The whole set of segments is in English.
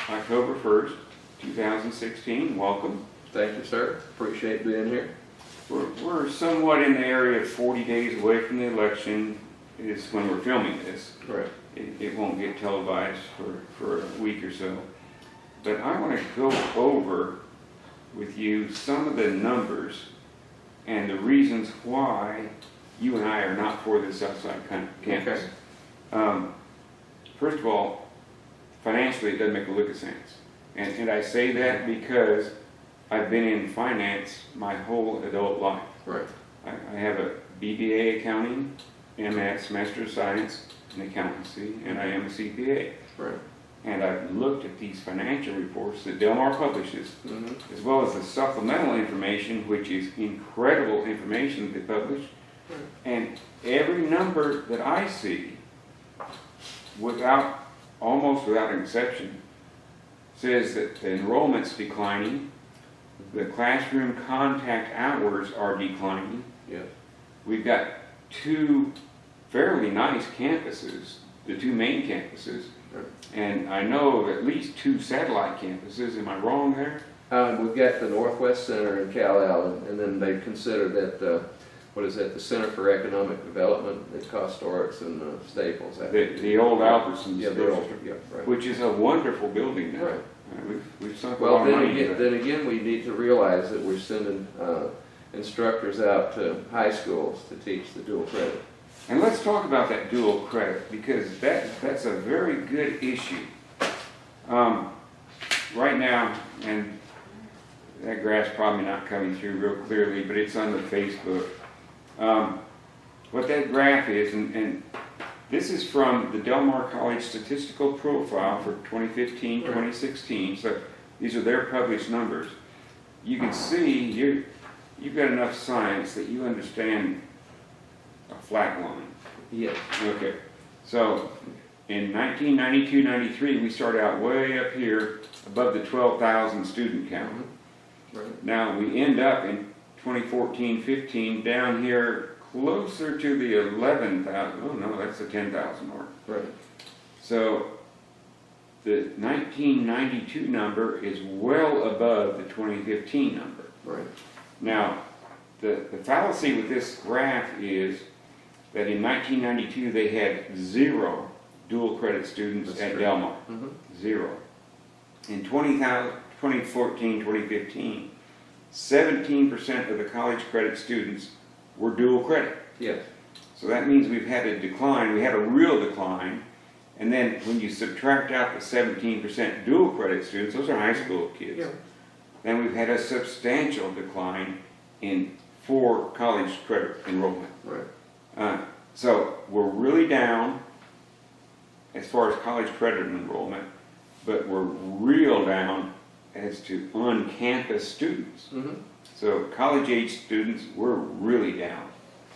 October 1st, 2016. Welcome. Thank you, sir. Appreciate being here. We're somewhat in the area of 40 days away from the election is when we're filming this. Correct. It won't get televised for a week or so. But I want to go over with you some of the numbers and the reasons why you and I are not for this outside campus. Okay. First of all, financially it doesn't make a lick of sense. And I say that because I've been in finance my whole adult life. Right. I have a BBA accounting, MS, Master of Science in Accountancy, and I am a CPA. Right. And I've looked at these financial reports that Del Mar publishes, Mm-hmm. as well as the supplemental information, which is incredible information that they publish. Right. And every number that I see, almost without an exception, says that the enrollment's declining, the classroom contact hours are declining. Yes. We've got two fairly nice campuses, the two main campuses, Right. and I know of at least two satellite campuses. Am I wrong there? We've got the Northwest Center in Cal-Al, and then they've considered that, the Center for Economic Development at Costorix and Staples. The old Albertsons, Yeah, the old, yeah, right. which is a wonderful building now. Right. We've sunk a Well, lot of money into then it. again, we need to realize that we're sending instructors out to high schools to teach the dual credit. And let's talk about that dual credit, because that's a very good issue. Right now, and that graph's probably not coming through real clearly, but it's on the Facebook. What that graph is, and this is from the Del Mar College Statistical Profile for 2015, 2016, so these are their published numbers. You can see you've got enough science that you understand a flat line. Yes. Okay, so in 1992-93, we started out way up here above the 12,000 student count. Right. Now we end up in 2014-15 down here closer to the 11,000. Oh no, that's the 10,000 mark. Right. So the 1992 number is well above the 2015 number. Right. Now, the fallacy with this graph is that in 1992 they had 0 dual credit students That's at true. Del Mar. Mm-hmm. 0. In 2014, 2015, 17% of the college credit students were dual credit. Yes. So that means we've had a decline, we had a real decline, and then when you subtract out the 17% dual credit students, those are high school kids, Yeah. then we've had a substantial decline in 4 college credit enrollment. Right. So we're really down as far as college credit enrollment, but we're real down as to on-campus students. Mm-hmm. So college-age students, we're really down.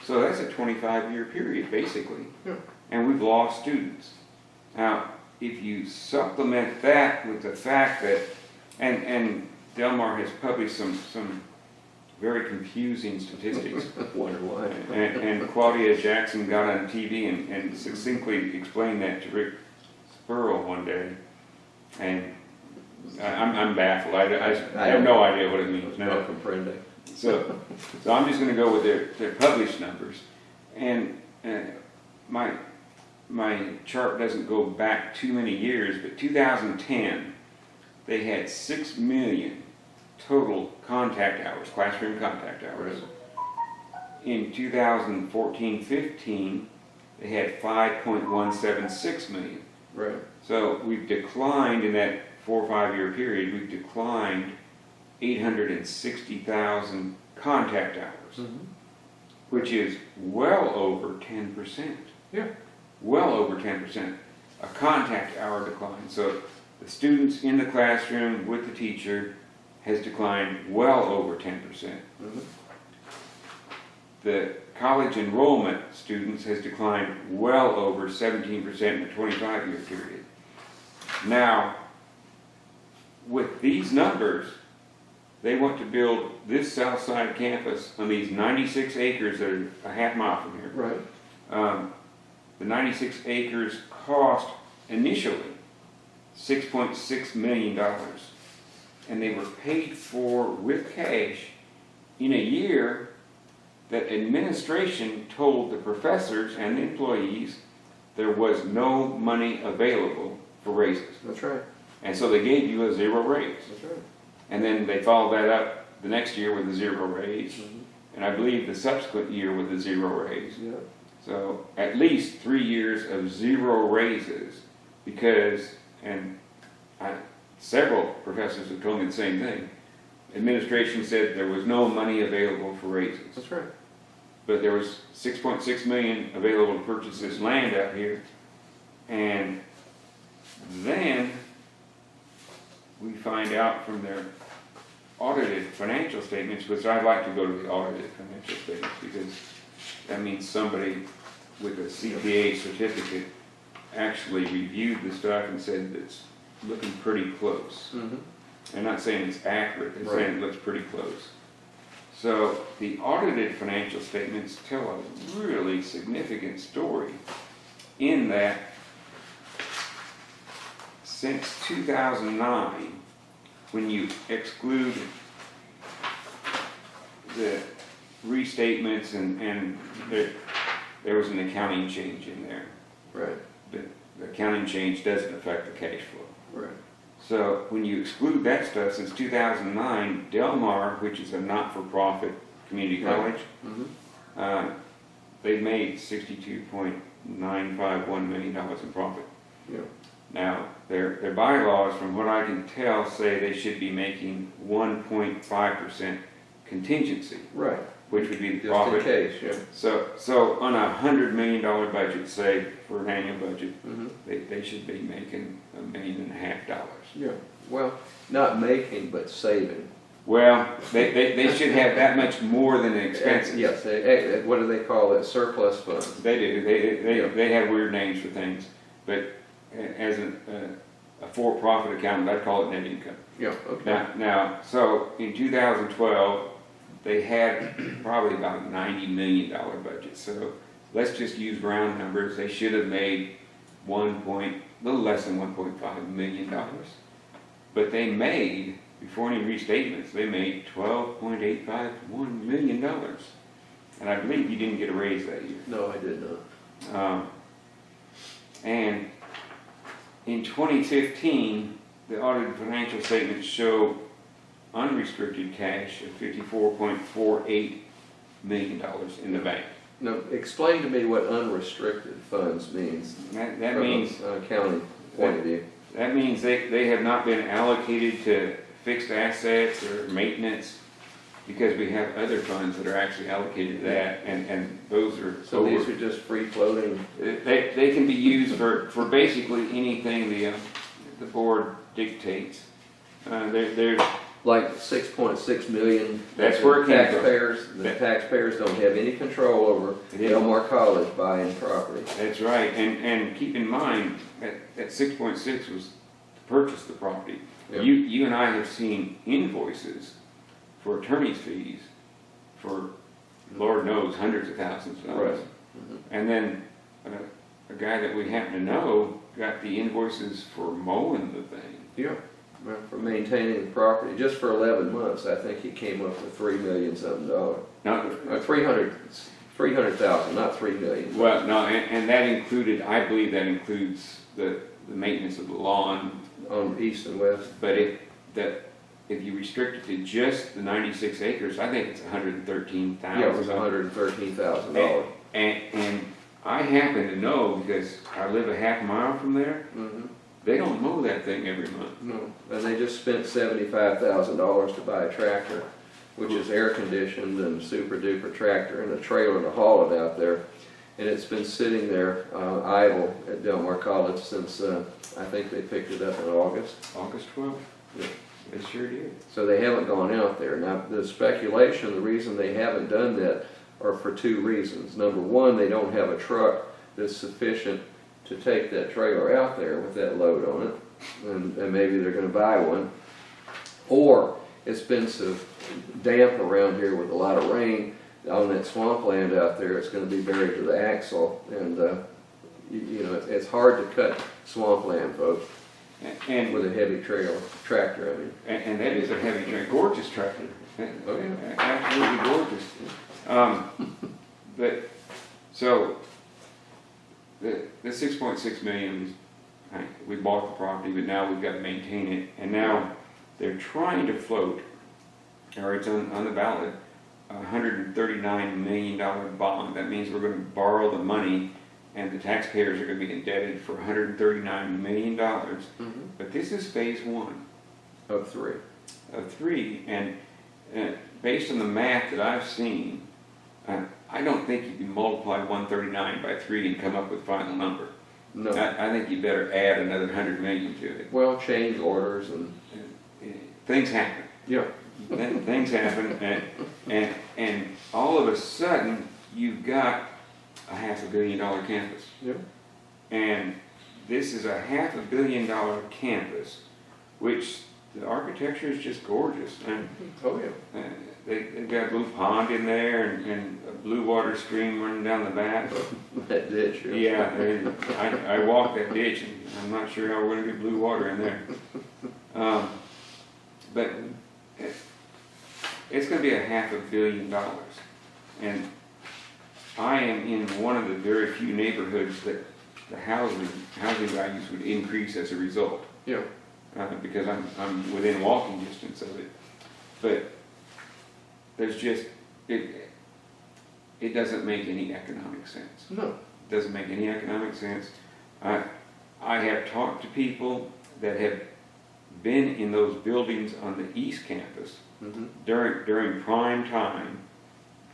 So that's a 25-year period, basically. Yeah. And we've lost students. Now, if you supplement that with the fact that, and Del Mar has published some very confusing statistics. Wonder why. and Claudia Jackson got on TV and succinctly explained that to Rick Spurl one day. And I'm baffled. I have no idea what it means. No comprende. So I'm just going to go with their published numbers, and my chart doesn't go back too many years, but 2010 they had 6 million total contact hours, classroom contact hours. In 2014-15 they had 5.176 million. Right. So we've declined in that 4 or 5 year period. We've declined 860,000 contact hours, Mm-hmm. which is well over 10%. Yeah. Well over 10%. A contact hour decline. So the students in the classroom with the teacher has declined well over 10%. Mm-hmm. The college enrollment students has declined well over 17% in a 25-year period. Now, with these numbers, they want to build this south side campus on these 96 acres that are a half mile from here. Right. The 96 acres cost initially $6.6 million. And they were paid for with cash in a year that administration told the professors and the employees there was no money available for raises. That's right. And so they gave you a zero raise. That's right. And then they followed that up the next year with a zero raise. Mm-hmm. And I believe the subsequent year with a zero raise. Yeah. So at least 3 years of zero raises because, several professors have told me the same thing. Administration said there was no money available for raises. That's right. But there was $6.6 million available to purchase this land out here. And then we find out from their audited financial statements, which I'd like to go to the audited financial statements because that means somebody with a CPA certificate actually reviewed the stuff and said it's looking pretty close. Mm-hmm. I'm not saying it's accurate, they're Right. saying it looks pretty close. So the audited financial statements tell a really significant story in that since 2009, when you exclude the restatements and there was an accounting change in there. Right. The accounting change doesn't affect the cash flow. Right. So when you exclude that stuff, since 2009, Del Mar, which is a not-for-profit community Right. college, Mm-hmm. they've made $62.951 million in profit. Yeah. Now, their bylaws, from what I can tell, say they should be making 1.5% contingency, Right. which would be the Just in profit. case, yeah. So on a $100 million budget, say, for an annual budget, Mm-hmm. they should be making $1.5 million. Yeah. Well, not making, but saving. Well, they should have that much more than the expenses. Yes. What do they call it? Surplus funds. They do. Yeah. They have weird names for things. But as a for-profit accountant, I'd call it net income. Yeah. Okay. Now, so in 2012, they had probably about a $90 million budget. So let's just use round numbers. They should have made a little less than $1.5 million. But they made, before any restatements, they made $12.851 million. And I believe you didn't get a raise that year. No, I did not. And in 2015, the audited financial statements show unrestricted cash of $54.48 million in the bank. Now, explain to me what unrestricted funds means. That from means an accounting point of view. that means they have not been allocated to fixed assets or maintenance because we have other funds that are actually allocated to that, and those are So these are just free floating. They can be used for basically anything the board dictates. They're Like 6.6 million. That's where it came from. Taxpayers, the taxpayers don't have any control over It is. Del Mar College buying property. That's right, and keep in mind that 6.6 was to purchase the property. Yeah. You and I have seen invoices for attorney's fees for, Lord knows, hundreds of thousands of dollars. Right. Mhm. And then a guy that we happen to know got the invoices for mowing the thing. Yeah. Well, for maintaining the property, just for 11 months, I think he came up with $3 million something dollars. Not, 300,000, not 3 million. well, no, and that included, I believe that includes the maintenance of the lawn. On east and west. But if you restrict it to just the 96 acres, I think it's $113,000. Yeah, it was $113,000. And I happen to know, because I live a half mile from there, Mm-hmm. they don't mow that thing every month. No, and they just spent $75,000 to buy a tractor, which is air conditioned and super duper tractor and a trailer to haul it out there. And it's been sitting there idle at Del Mar College since I think they picked it up in August. August 12th? Yeah. They sure did. So they haven't gone out there. Now, the speculation, the reason they haven't done that are for two reasons. Number one, they don't have a truck that's sufficient to take that trailer out there with that load on it, and maybe they're going to buy one. Or it's been so damp around here with a lot of rain on that swampland out there, it's going to be buried to the axle, and you know, it's hard to cut swampland, folks. And, with a heavy tractor, I mean. and that is a heavy tractor, gorgeous tractor. Oh, yeah. Absolutely gorgeous. But, so, the 6.6 million, we bought the property, but now we've got to maintain it. And now they're trying to float, or it's on the ballot, a $139 million bond. That means we're going to borrow the money and the taxpayers are going to be indebted for $139 million. Mm-hmm. But this is phase one Of three. of three. And based on the math that I've seen, I don't think you can multiply 139 by 3 and come up with final number. No. I think you better add another 100 million to it. Well, change orders and, Things happen. yeah. Things happen, and all of a sudden you've got a $500 million campus. Yeah. And this is a $500 million campus, which the architecture is just gorgeous. And Oh, yeah. they've got a blue pond in there and a blue water stream running down the back. That ditch. Yeah, I walked that ditch and I'm not sure how we're going to get blue water in there. But it's going to be a $500 million. And I am in one of the very few neighborhoods that the housing values would increase as a result. Yeah. Because I'm within walking distance of it. But there's just, it doesn't make any economic sense. No. It doesn't make any economic sense. I have talked to people that have been in those buildings on the East Campus Mm-hmm. during prime time,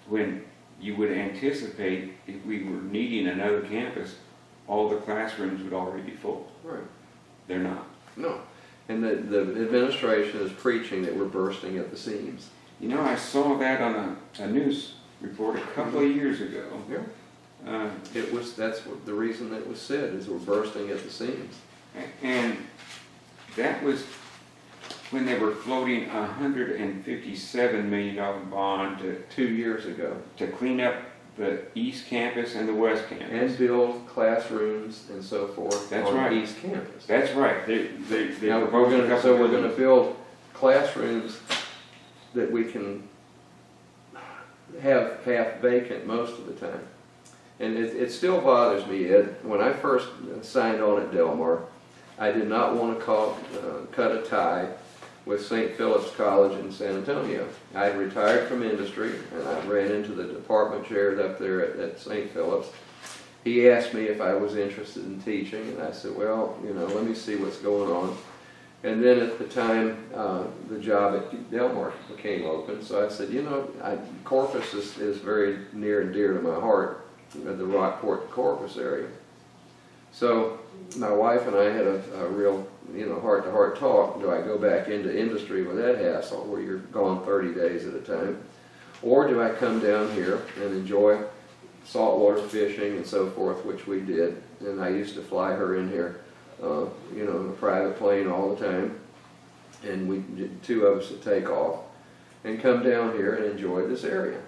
when you would anticipate if we were needing another campus, all the classrooms would already be full. Right. They're not. No. And the administration is preaching that we're bursting at the seams. You know, I saw that on a news report a couple of years ago. Yeah. That's what the reason that was said, is we're bursting at the seams. And that was when they were floating a $157 million bond 2 years ago. to clean up the East Campus and the West Campus. And build classrooms and so forth That's on right. the East Campus. That's right. They Now, proposed a couple we're of going to build classrooms that we can have half vacant most of the time. And it still bothers me, Ed. When I first signed on at Del Mar, I did not want to cut a tie with St. Philip's College in San Antonio. I had retired from industry, and I ran into the department chair up there at St. Philip's. He asked me if I was interested in teaching, and I said, well, let me see what's going on. And then at the time, the job at Del Mar became open, so I said, Corpus is very near and dear to my heart, the Rockport Corpus area. So my wife and I had a real, heart-to-heart talk. Do I go back into industry with that hassle where you're gone 30 days at a time? Or do I come down here and enjoy saltwater fishing and so forth, which we did. And I used to fly her in here, in a private plane all the time. And we did, 2 of us would take off and come down here and enjoy this area.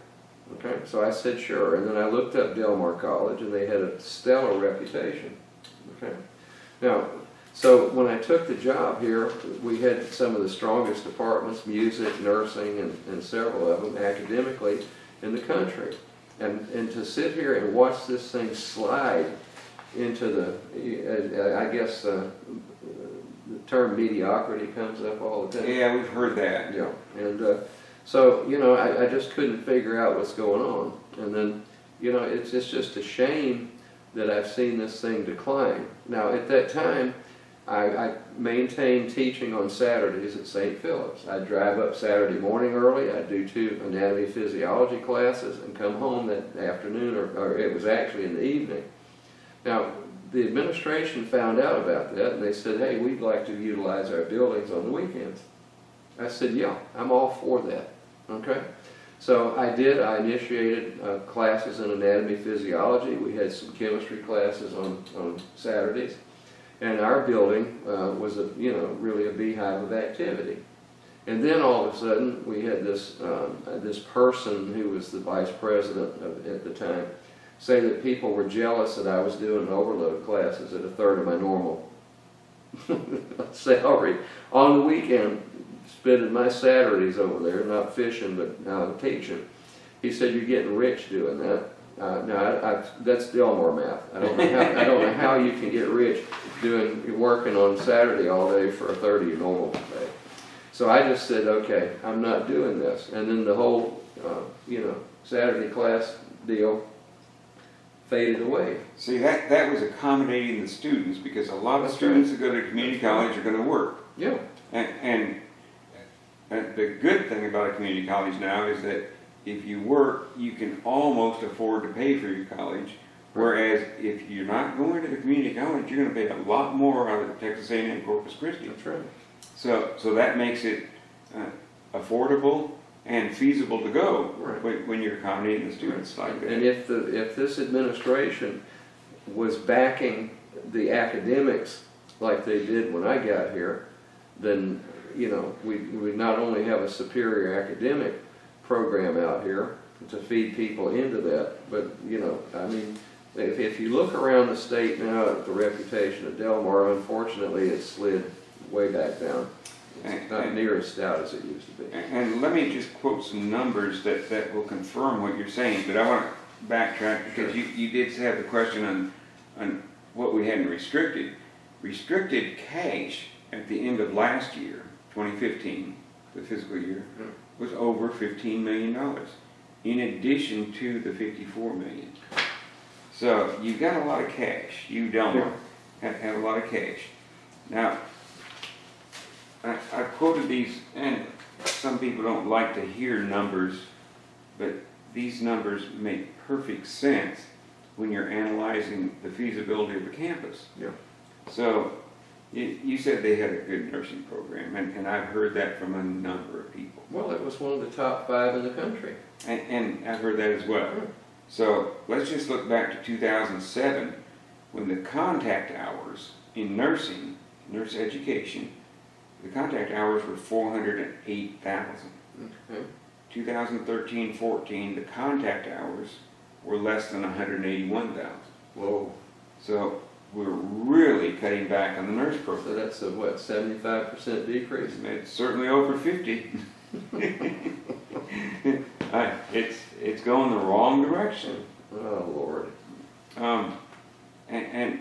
Okay, so I said sure. And then I looked up Del Mar College, and they had a stellar reputation. Okay. Now, so when I took the job here, we had some of the strongest departments, music, nursing, and several of them academically in the country. And to sit here and watch this thing slide into the, I guess the term mediocrity comes up all the time. Yeah, we've heard that. Yeah, and so, I just couldn't figure out what's going on. And then, it's just a shame that I've seen this thing decline. Now, at that time, I maintained teaching on Saturdays at St. Philip's. I'd drive up Saturday morning early, I'd do 2 anatomy physiology classes, and come home that afternoon, or it was actually in the evening. Now, the administration found out about that, and they said, hey, we'd like to utilize our buildings on the weekends. I said, yeah, I'm all for that, okay? So I did. I initiated classes in anatomy physiology. We had some chemistry classes on Saturdays. And our building was really a beehive of activity. And then all of a sudden we had this person who was the vice president at the time say that people were jealous that I was doing overload classes at 1/3 of my normal salary on the weekend, spending my Saturdays over there, not fishing, but teaching. He said, you're getting rich doing that. No, that's Delmar math. I don't know how you can get rich working on Saturday all day for a 30 normal day. So I just said, okay, I'm not doing this. And then the whole, Saturday class deal faded away. See, that was accommodating the students, because a lot of That's students right. that go to community college are going to work. Yeah. And the good thing about a community college now is that if you work, you can almost afford to pay for your college. Whereas if you're not going to the community college, you're going to pay a lot more out of Texas A&M Corpus Christi. That's right. So that makes it affordable and feasible to go Right. when you're accommodating the students like that. And if this administration was backing the academics like they did when I got here, then we not only have a superior academic program out here to feed people into that, but if you look around the state now at the reputation of Delmar, unfortunately it's slid way back down. It's not near as stout as it used to be. And let me just quote some numbers that will confirm what you're saying, but I want to backtrack because Sure. you did have the question on what we had in restricted. Restricted cash at the end of last year, 2015, the fiscal year, was over $15 million, in addition to the $54 million. So you've got a lot of cash. You, Delmar, have a lot of cash. Now, I quoted these, and some people don't like to hear numbers, but these numbers make perfect sense when you're analyzing the feasibility of a campus. Yeah. So you said they had a good nursing program, and I've heard that from a number of people. Well, it was one of the top 5 in the country. And I've heard that as well. So let's just look back to 2007, when the contact hours in nursing, nurse education, the contact hours were 408,000. Okay. 2013-14, the contact hours were less than 181,000. Whoa. So we're really cutting back on the nurse So program. that's a 75% decrease? It's certainly over 50. It's going the wrong direction. Oh, Lord. And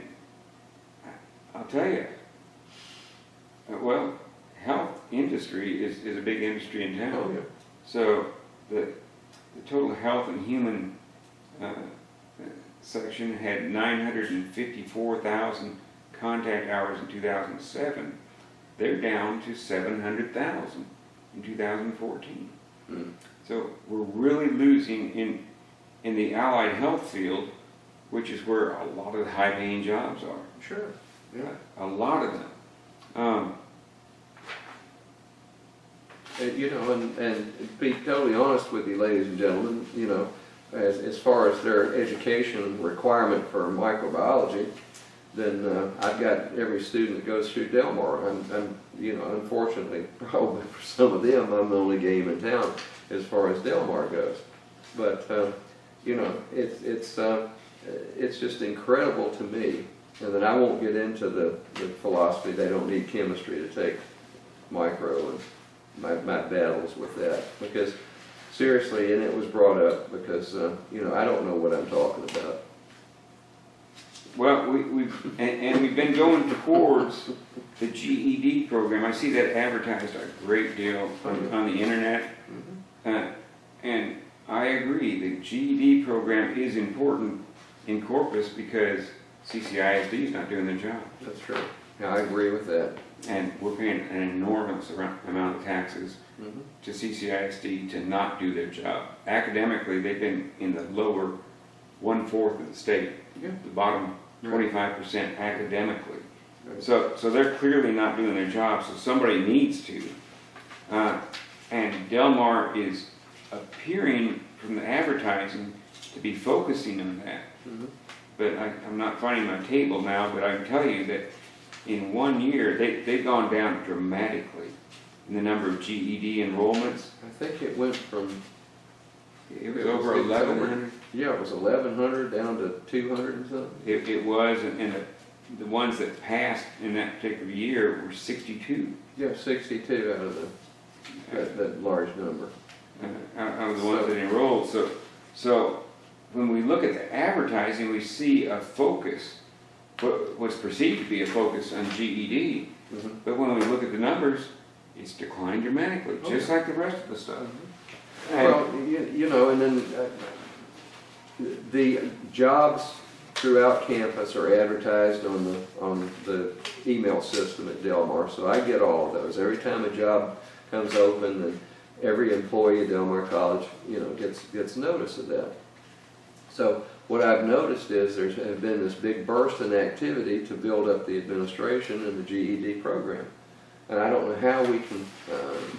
I'll tell you, well, health industry is a big industry in town. Oh, yeah. So the total health and human section had 954,000 contact hours in 2007. They're down to 700,000 in 2014. Mm. So we're really losing in the allied health field, which is where a lot of the high-paying jobs are. Sure. Yeah. A lot of them. And, and to be totally honest with you, ladies and gentlemen, as far as their education requirement for microbiology, then I've got every student that goes through Delmar. I'm unfortunately, probably for some of them, I'm the only game in town as far as Delmar goes. But it's just incredible to me. And then I won't get into the philosophy they don't need chemistry to take micro and my battles with that, because seriously, and it was brought up because I don't know what I'm talking about. Well, we've been going towards the GED program. I see that advertised a great deal on the internet, and I agree. The GED program is important in Corpus because CCISD is not doing their job. That's true. Yeah, I agree with that. And we're paying an enormous amount of taxes to CCISD to not do their job. Academically, they've been in the lower 1/4 of the state, the bottom 25% academically. So they're clearly not doing their job, so somebody needs to. And Delmar is appearing from the advertising to be focusing on that. But I'm not finding my table now, but I can tell you that in 1 year, they've gone down dramatically in the number of GED enrollments. I think it went from It was over 1,100. Yeah, it was 1,100 down to 200 and something. It was, and the ones that passed in that particular year were 62. Yeah, 62 out of that large number. Out of the ones that enrolled. So when we look at the advertising, we see a focus, what's perceived to be a focus on GED. Mhm. But when we look at the numbers, it's declined dramatically, just like the rest of the stuff. And- Well, you know, and then the jobs throughout campus are advertised on the email system at Del Mar, so I get all of those. Every time a job comes open, then every employee at Del Mar College, you know, gets notice of that. So what I've noticed is there's been this big burst in activity to build up the administration and the GED program. And I don't know how we can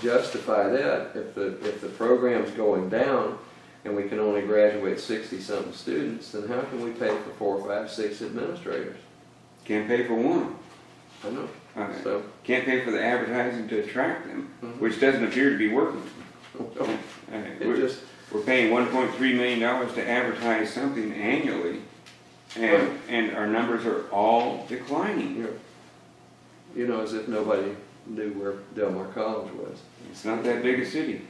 justify that if the program's going down and we can only graduate 60-something students, then how can we pay for 4, 5, 6 administrators? Can't pay for one. I know. Okay. So, Can't pay for the advertising to attract them, Mhm. which doesn't appear to be working. it just, We're paying $1.3 million to advertise something annually, and our numbers are all declining. you know, as if nobody knew where Del Mar College was. It's not that big a city.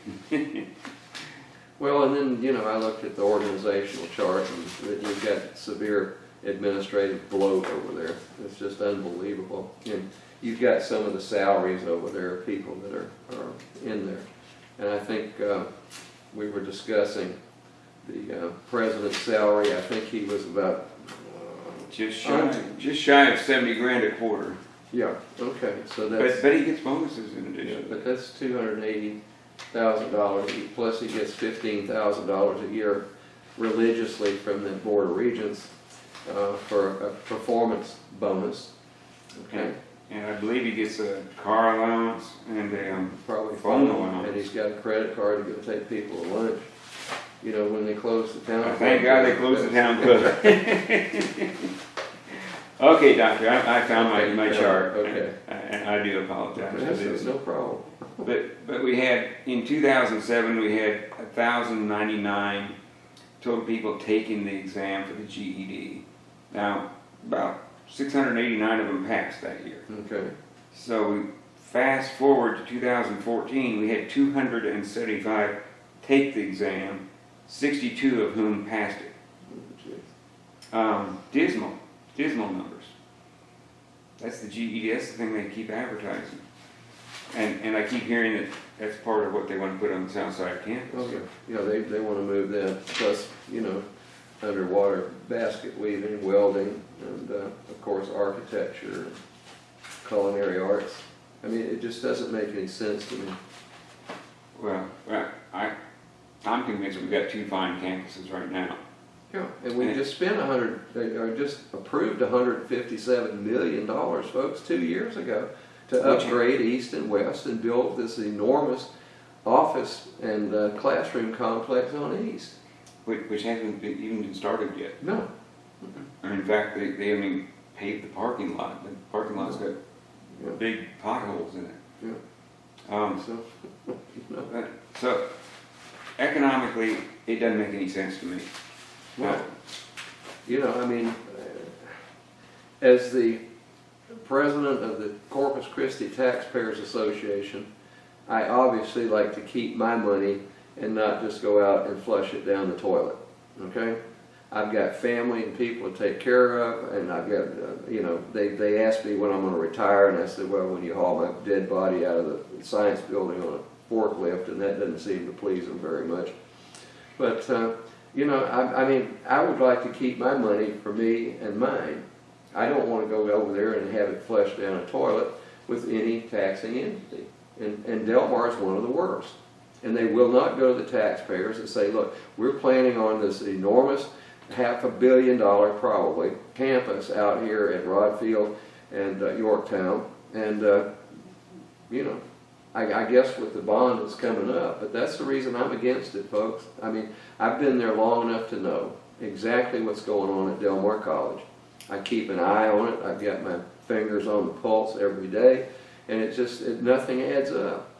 Well, and then, you know, I looked at the organizational chart and you've got severe administrative bloat over there. It's just unbelievable. And you've got some of the salaries over there of people that are in there. And I think we were discussing the president's salary. I think he was about... Just shy of 70 grand a quarter. Yeah, okay, so that's... But he gets bonuses in Yeah, addition. but that's $280,000, plus he gets $15,000 a year religiously from the Board of Regents for a performance bonus. Okay, And I believe he gets a car allowance and a probably phone phone, allowance. and he's got a credit card to go take people to lunch. You know, when they close the town. Thank God they closed the town club. Okay, doctor, I found my chart. Okay. And I do apologize for That's this. no problem. But we had, in 2007, we had 1,099 total people taking the exam for the GED. Now, about 689 of them passed that year. Okay. So we fast forward to 2014, we had 275 take the exam, 62 of whom passed it. Dismal numbers. That's the GED, that's the thing they keep advertising. And I keep hearing that that's part of what they want to put on the south side campus. Okay. Yeah, they want to move that, plus, you know, underwater basket weaving, welding, and of course architecture, culinary arts. I mean, it just doesn't make any sense to me. Well, I'm convinced we've got two fine campuses right now. Yeah, and we just spent just approved $157 million, folks, 2 years ago to upgrade East and West and build this enormous office and classroom complex on East. Which hasn't even been started yet. No. And in fact, they haven't even paved the parking lot. The parking lot's got big potholes in it. Yeah. So economically, it doesn't make any sense to me. Well, you know, I mean, as the president of the Corpus Christi Taxpayers Association, I obviously like to keep my money and not just go out and flush it down the toilet, okay? I've got family and people to take care of, and I've got, you know, they asked me when I'm going to retire, and I said, well, when you haul my dead body out of the science building on a forklift, and that doesn't seem to please them very much. But, you know, I mean, I would like to keep my money for me and mine. I don't want to go over there and have it flushed down a toilet with any taxing entity. And Del Mar is one of the worst. And they will not go to the taxpayers and say, look, we're planning on this enormous $500 million probably campus out here at Rodd Field and Yorktown. And, you know, I guess with the bond that's coming up, but that's the reason I'm against it, folks. I mean, I've been there long enough to know exactly what's going on at Del Mar College. I keep an eye on it. I've got my fingers on the pulse every day, and nothing adds up.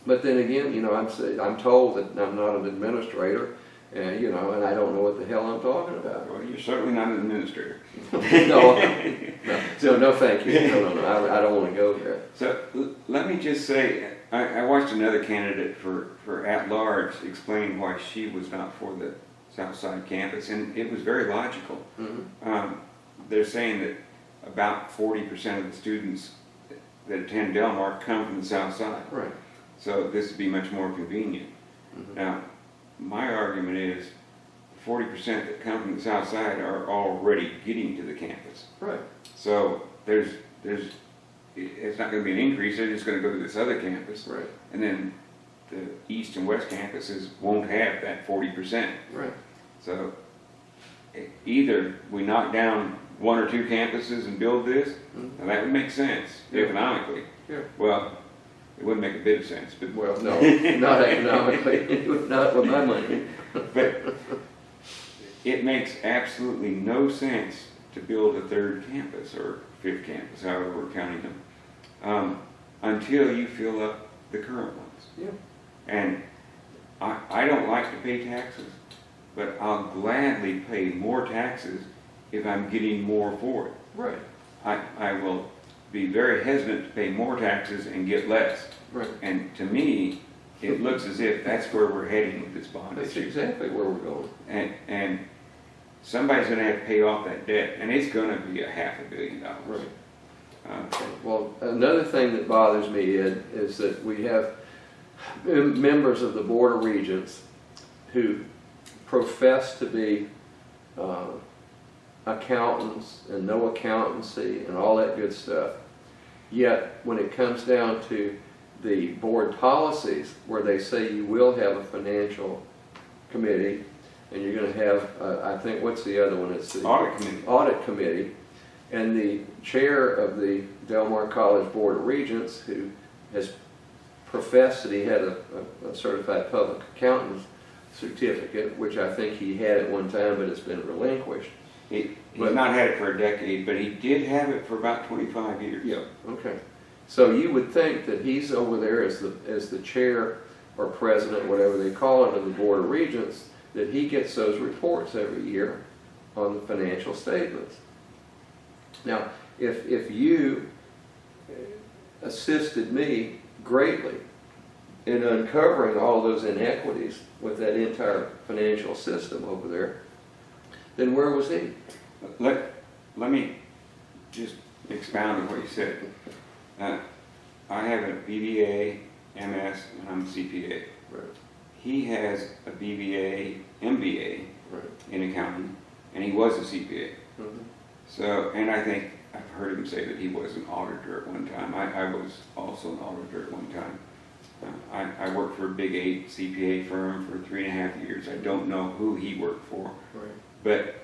But then again, you know, I'm told that I'm not an administrator, And, you know, and I don't know what the hell I'm talking about. Well, you're certainly not an administrator. No, thank you. No, I don't want to go there. So let me just say, I watched another candidate for at-large explain why she was not for the Southside campus, and it was very logical. Mm-hmm. They're saying that about 40% of the students that attend Del Mar come from the South Side. Right. So this would be much more convenient. Mm-hmm. Now, my argument is 40% that come from the South Side are already getting to the campus. Right. So it's not going to be an increase. They're just going to go to this other campus. Right. And then the East and West campuses won't have that 40%. Right. So either we knock down one or two campuses and build this, Mm-hmm. and that would make sense Yeah. economically. Yeah. Well, it wouldn't make a bit of sense, but Well, no, not economically, not with my money. but it makes absolutely no sense to build a third campus or fifth campus, however we're counting them, until you fill up the current ones. Yeah. And I don't like to pay taxes, but I'll gladly pay more taxes if I'm getting more for it. Right. I will be very hesitant to pay more taxes and get less. Right. And to me, it looks as if that's where we're heading with this bond That's issue. exactly where we're going. And somebody's going to have to pay off that debt, and it's going to be $500 million. Right. Well, another thing that bothers me, Ed, is that we have members of the Board of Regents who profess to be accountants and no accountancy and all that good stuff. Yet, when it comes down to the board policies, where they say you will have a financial committee, and you're going to have, I think, what's the other one? It's the Audit committee. Audit committee, and the chair of the Del Mar College Board of Regents, who has professed that he had a certified public accountant certificate, which I think he had at one time, but it's been relinquished. He's not had it for a decade, but he did have it for about 25 years. Yeah. Okay. So you would think that he's over there as the chair or president, whatever they call it, of the Board of Regents, that he gets those reports every year on the financial statements. Now, if you assisted me greatly in uncovering all those inequities with that entire financial system over there, then where was he? Let me just expound on what you said. I have a BBA, MS, and I'm a CPA. Right. He has a BBA, MBA Right. in accounting, and he was a CPA. Mm-hmm. So, and I think I've heard him say that he was an auditor at one time. I was also an auditor at one time. I worked for a big 8 CPA firm for 3.5 years. I don't know who he worked for, Right. but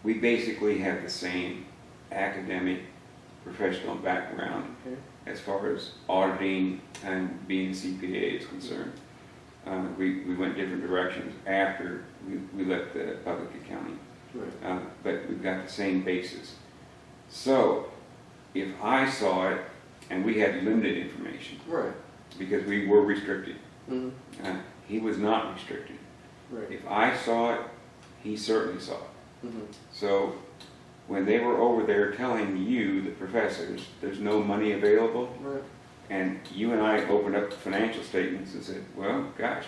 we basically have the same academic, professional background Okay. as far as auditing and being a CPA is concerned. We went different directions after we left the public accounting, Right. but we've got the same basis. So if I saw it, and we had limited information Right. because we were restricted, Mm-hmm. he was not restricted. Right. If I saw it, he certainly saw it. Mm-hmm. So when they were over there telling you, the professors, there's no money available, Right. and you and I opened up the financial statements and said, well, gosh,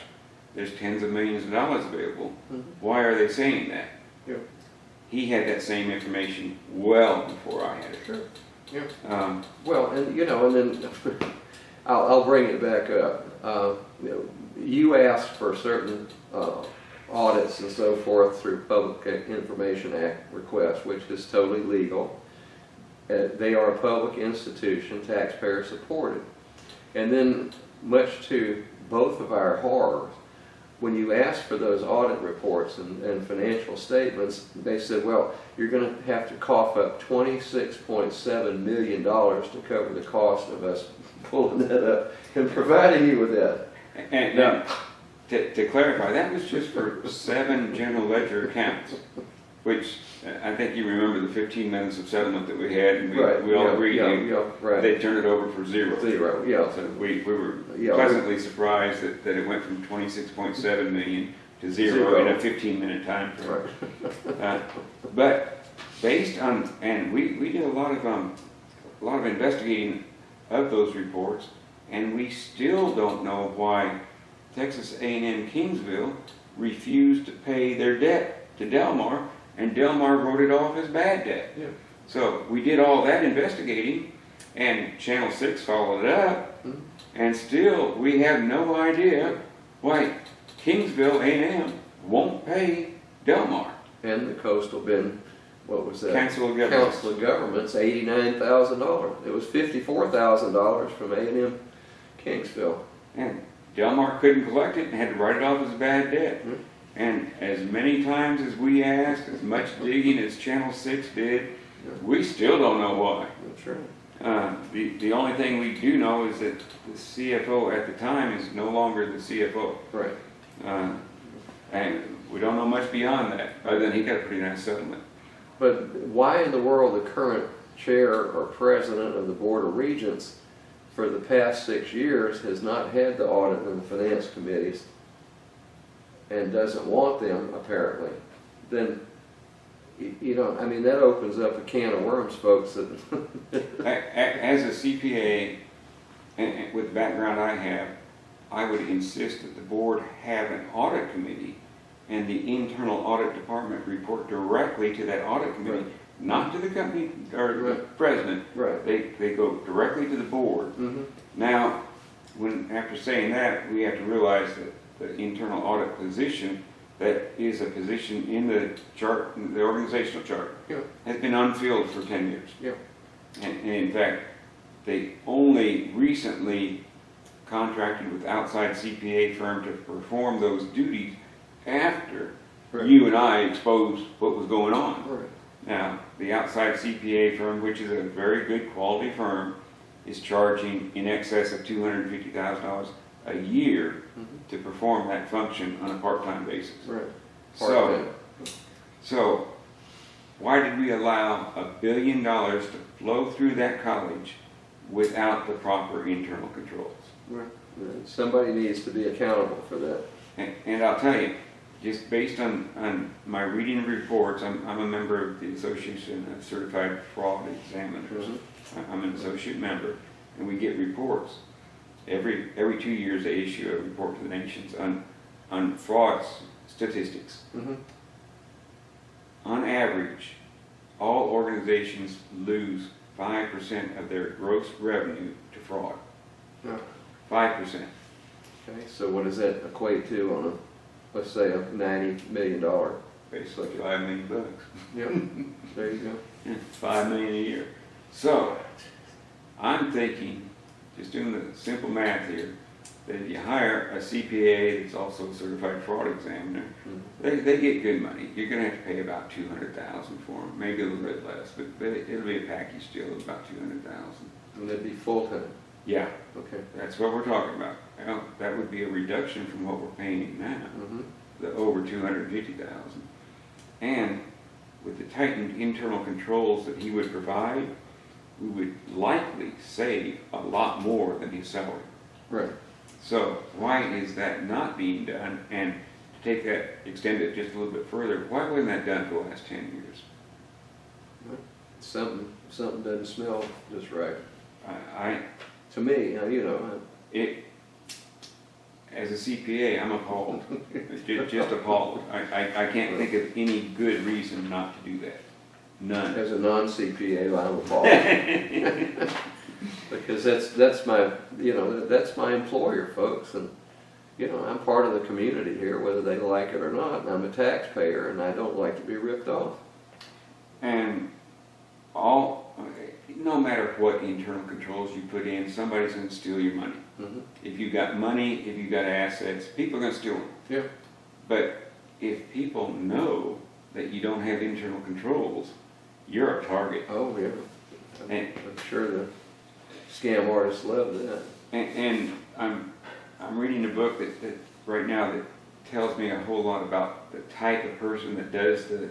there's tens of millions of dollars available. Mm-hmm. Why are they saying that? Yeah. He had that same information well before I had it. Sure. Yeah. Well, and then I'll bring it back up. You asked for certain audits and so forth through Public Information Act requests, which is totally legal. They are a public institution, taxpayer supported. And then, much to both of our horrors, when you asked for those audit reports and financial statements, they said, well, you're going to have to cough up $26.7 million to cover the cost of us pulling that up and providing you with that. and Now, to clarify, that was just for 7 general ledger accounts, which I think you remember the 15 minutes of settlement that we had, and we all agreed right. they turned it over for zero. Zero, yeah. So we were Yeah, pleasantly surprised that it went from 26.7 million to zero in a 15-minute time frame. Right. But based on, and we did a lot of investigating of those reports, and we still don't know why Texas A&M Kingsville refused to pay their debt to Delmar, and Delmar wrote it off as bad debt. Yeah. So we did all that investigating, and Channel 6 followed it up, Mhm. and still we have no idea why Kingsville A&M won't pay Delmar. And the Coastal Bend, what was that? Council of Governments. Council of Governments, $89,000. It was $54,000 from A&M Kingsville. And Delmar couldn't collect it and had to write it off as bad debt. Mhm. And as many times as we asked, as much digging as Channel 6 did, we still don't know why. That's right. The only thing we do know is that the CFO at the time is no longer the CFO. Right. And we don't know much beyond that, other than he got a pretty nice settlement. But why in the world the current chair or president of the Board of Regents for the past 6 years has not had the audit and the finance committees and doesn't want them, apparently, then, you know, I mean, that opens up a can of worms, folks. That As a CPA, and with the background I have, I would insist that the board have an audit committee and the internal audit department report directly to that audit committee, Right. not to the company or the Right. president. Right. They go directly to the board. Mm-hmm. Now, after saying that, we have to realize that the internal audit position, that is a position in the chart, the organizational chart, Yeah. has been unfilled for 10 years. Yeah. And in fact, they only recently contracted with outside CPA firm to perform those duties after Right. you and I exposed what was going on. Right. Now, the outside CPA firm, which is a very good quality firm, is charging in excess of $250,000 a year Mm-hmm. to perform that function on a part-time basis. Right. So why did we allow $1 billion to flow through that college without the proper internal controls? Right. Somebody needs to be accountable for that. And I'll tell you, just based on my reading of reports, I'm a member of the Association of Certified Fraud Examiners. Mhm. I'm an associate member, and we get reports. Every 2 years they issue a report to the nations on fraud statistics. Mm-hmm. On average, all organizations lose 5% of their gross revenue to fraud. Yeah. 5%. Okay, so what does that equate to on a, let's say, a $90 million? Basically $5 million. Yep. There you go. $5 million a year. So, I'm thinking, just doing the simple math here, that if you hire a CPA that's also a certified fraud examiner, Mhm. they get good money. You're going to have to pay about $200,000 for them, maybe a little bit less, but it'll be a package deal of about $200,000. And that'd be full-time. Yeah, Okay. that's what we're talking about. Well, that would be a reduction from what we're paying him now, Mm-hmm. the over $250,000. And with the tightened internal controls that he would provide, we would likely save a lot more than his salary. Right. So why is that not being done? And to take that, extend it just a little bit further, why wasn't that done for the last 10 years? Something doesn't smell just right. I To me, you know, it, as a CPA, I'm appalled. Just appalled. I can't think of any good reason not to do that. None. as a non-CPA, I'm appalled. Because that's my, you know, that's my employer, folks, and, you know, I'm part of the community here, whether they like it or not, and I'm a taxpayer, and I don't like to be ripped off. And no matter what internal controls you put in, somebody's going to steal your money. Mm-hmm. If you got money, if you got assets, people are going to steal them. Yeah. But if people know that you don't have internal controls, you're a target. Oh, yeah. And- I'm sure the scam artists love that. And I'm reading a book that right now that tells me a whole lot about the type of person that does the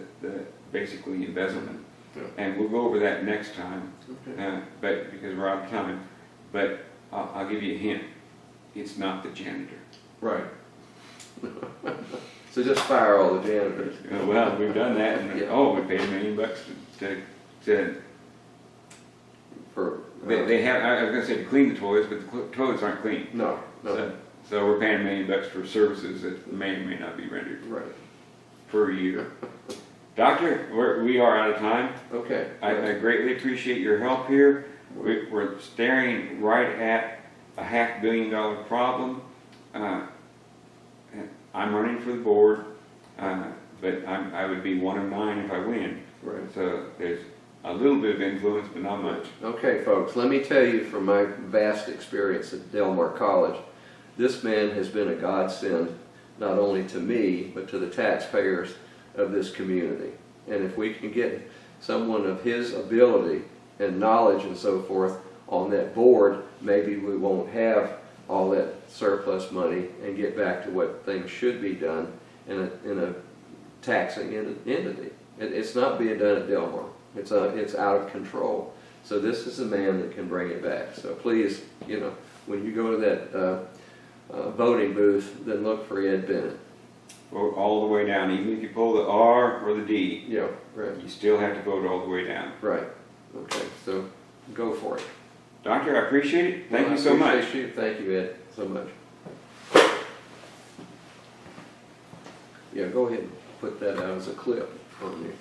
basically embezzlement. Yeah. And we'll go over that next time, Okay. but because we're out of time. But I'll give you a hint. It's not the janitor. Right. So just fire all the janitors. Well, we've done that, and, Yeah. oh, we paid $1 million to, For, they have, I was gonna say to clean the toilets, but the toilets aren't clean. no, no, So we're paying $1 million for services that may or may not be rendered right, per year. Doctor, we are out of time. okay. I greatly appreciate your help here. We're staring right at a $500 million problem. I'm running for the board, but I would be 1 of 9 if I win. Right. So there's a little bit of influence, but not much. Okay, folks, let me tell you from my vast experience at Del Mar College, this man has been a godsend not only to me, but to the taxpayers of this community. And if we can get someone of his ability and knowledge and so forth on that board, maybe we won't have all that surplus money and get back to what things should be done in a taxing entity. It's not being done at Del Mar. It's out of control. So this is a man that can bring it back. So please, you know, when you go to that voting booth, then look for Ed Bennett. Vote all the way down, even if you pull the R or the D, Yeah, right, you still have to vote all the way down. right. Okay, so go for it. Doctor, I appreciate it. Thank Well, you so I much. appreciate you. Thank you, Ed, so much. Yeah, go ahead and put that out as a clip on you.